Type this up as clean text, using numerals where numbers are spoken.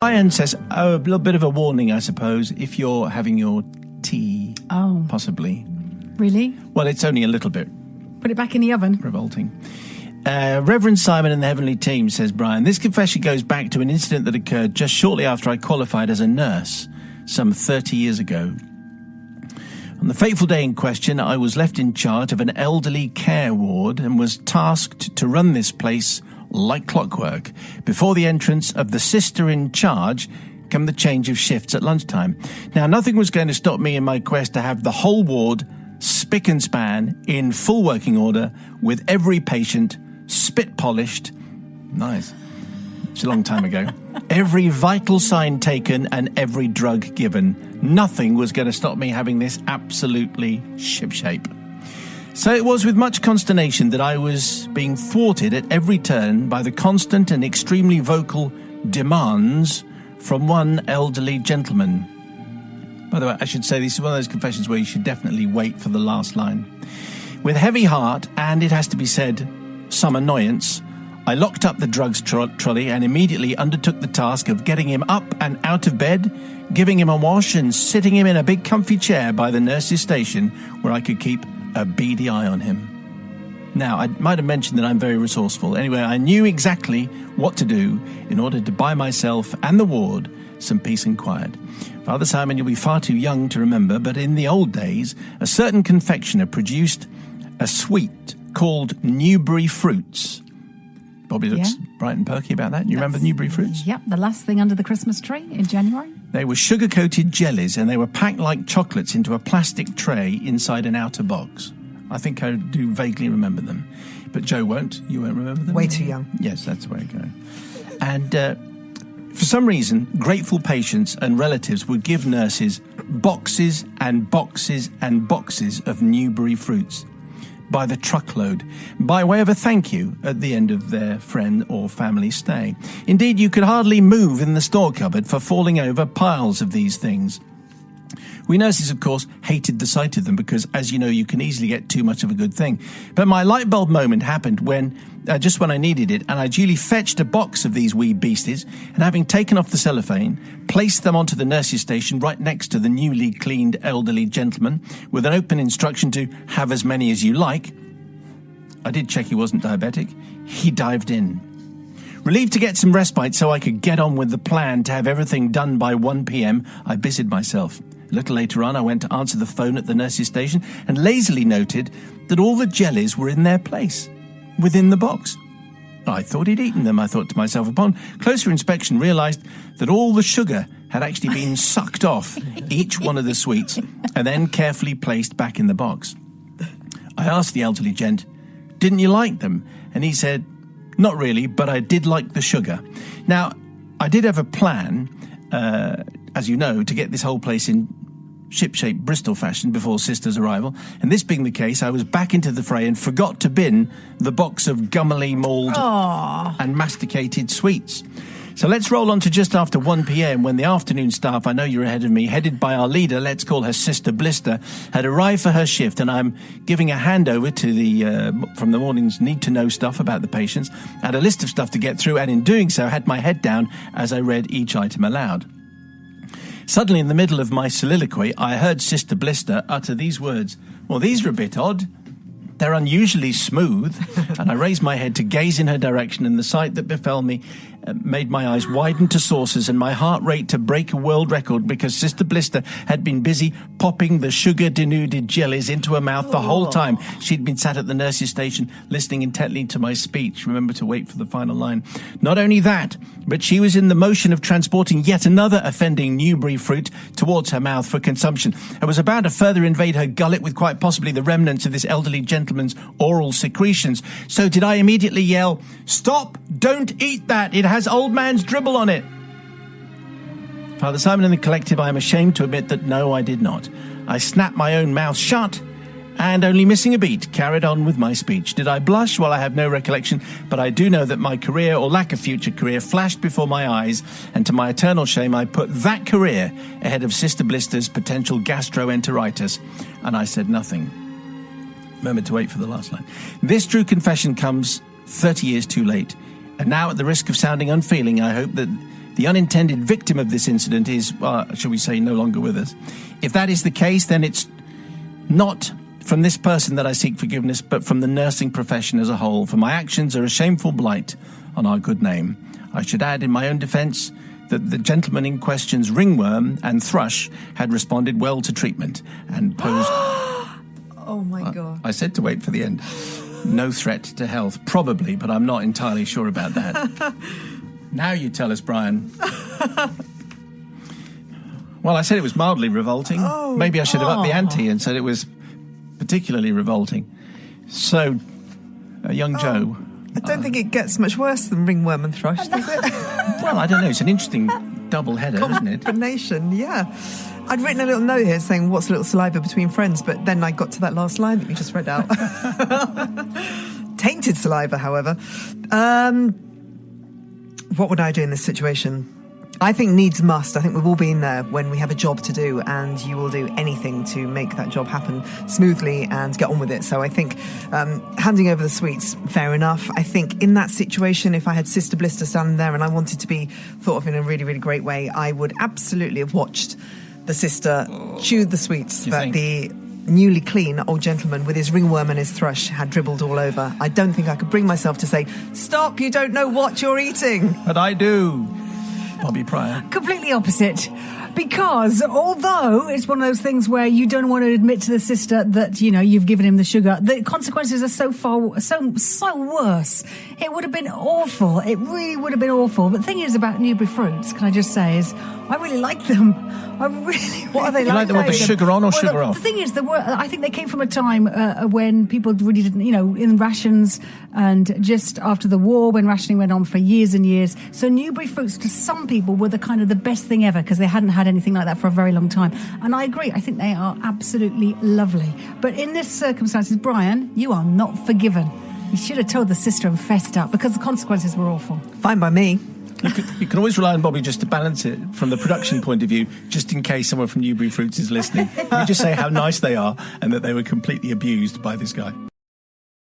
Brian says, a little bit of a warning, I suppose, if you're having your tea. Oh. Possibly. Really? Well, it's only a little bit Put it back in the oven. revolting. Reverend Simon and the Heavenly Team, says Brian, this confession goes back to an incident that occurred just shortly after I qualified as a nurse, some 30 years ago. On the fateful day in question, I was left in charge of an elderly care ward and was tasked to run this place like clockwork. Before the entrance of the sister in charge come the change of shifts at lunchtime. Now, nothing was going to stop me in my quest to have the whole ward spick and span in full working order with every patient spit polished. Nice. It's a long time ago. Every vital sign taken and every drug given. Nothing was going to stop me having this absolutely shipshape. So it was with much consternation that I was being thwarted at every turn by the constant and extremely vocal demands from one elderly gentleman. By the way, I should say this is one of those confessions where you should definitely wait for the last line. With heavy heart, and it has to be said, some annoyance, I locked up the drugs trolley and immediately undertook the task of getting him up and out of bed, giving him a wash and sitting him in a big comfy chair by the nurse's station where I could keep a beady eye on him. Now, I might have mentioned that I'm very resourceful. Anyway, I knew exactly what to do in order to buy myself and the ward some peace and quiet. Father Simon, you'll be far too young to remember, but in the old days, a certain confectioner produced a sweet called Newbury Fruits. Bobby looks bright and perky about that. You remember the Newbury Fruits? Yep, the last thing under the Christmas tree in January. They were sugar-coated jellies, and they were packed like chocolates into a plastic tray inside an outer box. I think I do vaguely remember them. But Joe won't. You won't remember them? Way too young. Yes, that's the way it goes. And for some reason, grateful patients and relatives would give nurses boxes and boxes and boxes of Newbury Fruits by the truckload, by way of a thank you at the end of their friend or family stay. Indeed, you could hardly move in the store cupboard for falling over piles of these things. We nurses, of course, hated the sight of them because, as you know, you can easily get too much of a good thing. But my light bulb moment happened when, just when I needed it, and I duly fetched a box of these wee beasties, and having taken off the cellophane, placed them onto the nurse's station right next to the newly cleaned elderly gentleman, with an open instruction to have as many as you like. I did check he wasn't diabetic. He dived in. Relieved to get some respite so I could get on with the plan to have everything done by 1 p.m, I busied myself. A little later on, I went to answer the phone at the nurse's station and lazily noted that all the jellies were in their place, within the box. I thought he'd eaten them, I thought to myself. Upon closer inspection, realised that all the sugar had actually been sucked off each one of the sweets and then carefully placed back in the box. I asked the elderly gent, "Didn't you like them?" And he said, "Not really, but I did like the sugar." Now, I did have a plan, as you know, to get this whole place in shipshape Bristol fashion before Sister's arrival, and this being the case, I was back into the fray and forgot to bin the box of gummily mauled and masticated sweets. So let's roll on to just after 1 p.m. when the afternoon staff, I know you're ahead of me, headed by our leader, let's call her Sister Blister, had arrived for her shift, and I'm giving a handover to the from the morning's need-to-know stuff about the patients, had a list of stuff to get through, and in doing so had my head down as I read each item aloud. Suddenly, in the middle of my soliloquy, I heard Sister Blister utter these words. "Well, these are a bit odd. They're unusually smooth." And I raised my head to gaze in her direction, and the sight that befell me made my eyes widen to saucers and my heart rate to break a world record, because Sister Blister had been busy popping the sugar-denuded jellies into her mouth the whole time she'd been sat at the nurse's station listening intently to my speech. Remember to wait for the final line. Not only that, but she was in the motion of transporting yet another offending Newbury fruit towards her mouth for consumption, and was about to further invade her gullet with quite possibly the remnants of this elderly gentleman's oral secretions. So did I immediately yell, "Stop! Don't eat that! It has old man's dribble on it!" Father Simon and the collective, I am ashamed to admit that no, I did not. I snapped my own mouth shut, and only missing a beat, carried on with my speech. Did I blush? Well, I have no recollection, but I do know that my career, or lack of future career, flashed before my eyes, and to my eternal shame, I put that career ahead of Sister Blister's potential gastroenteritis, and I said nothing. Remember to wait for the last line. This true confession comes 30 years too late, and now, at the risk of sounding unfeeling, I hope that The unintended victim of this incident is, shall we say, no longer with us. If that is the case, then it's not from this person that I seek forgiveness, but from the nursing profession as a whole, for my actions are a shameful blight on our good name. I should add, in my own defence, that the gentleman in question's ringworm and thrush had responded well to treatment and posed... Oh, my God. I said to wait for the end. No threat to health. Probably, but I'm not entirely sure about that. Now you tell us, Brian. Well, I said it was mildly revolting. Oh, Maybe I should have upped the ante and said it was particularly revolting. So, young Joe... I don't think it gets much worse than ringworm and thrush, does it? Well, I don't know. It's an interesting double header, isn't it? Combination, yeah. I'd written a little note here saying, what's a little saliva between friends? But then I got to that last line that you just read out. Tainted saliva, however. What would I do in this situation? I think needs must. I think we've all been there when we have a job to do, and you will do anything to make that job happen smoothly and get on with it. So I think handing over the sweets, fair enough. I think in that situation, if I had Sister Blister standing there and I wanted to be thought of in a really, really great way, I would absolutely have watched the sister chew the sweets that the newly clean old gentleman with his ringworm and his thrush had dribbled all over. I don't think I could bring myself to say, stop, you don't know what you're eating. But I do. Bobby Pryor. Completely opposite. Because although it's one of those things where you don't want to admit to the sister that, you know, you've given him the sugar, the consequences are so worse. It would have been awful. It really would have been awful. But the thing is about Newbery fruits, can I just say, is I really like them. I really What are they You like them with the sugar on or sugar off? The thing is, I think they came from a time when people really didn't, you know, in rations, and just after the war when rationing went on for years and years. So Newbery fruits to some people were the kind of the best thing ever because they hadn't had anything like that for a very long time. And I agree. I think they are absolutely lovely. But in this circumstances, Brian, you are not forgiven. You should have told the sister and fessed up because the consequences were awful. Fine by me. You can always rely on Bobby just to balance it from the production point of view, just in case someone from Newbery Fruits is listening. You just say how nice they are and that they were completely abused by this guy.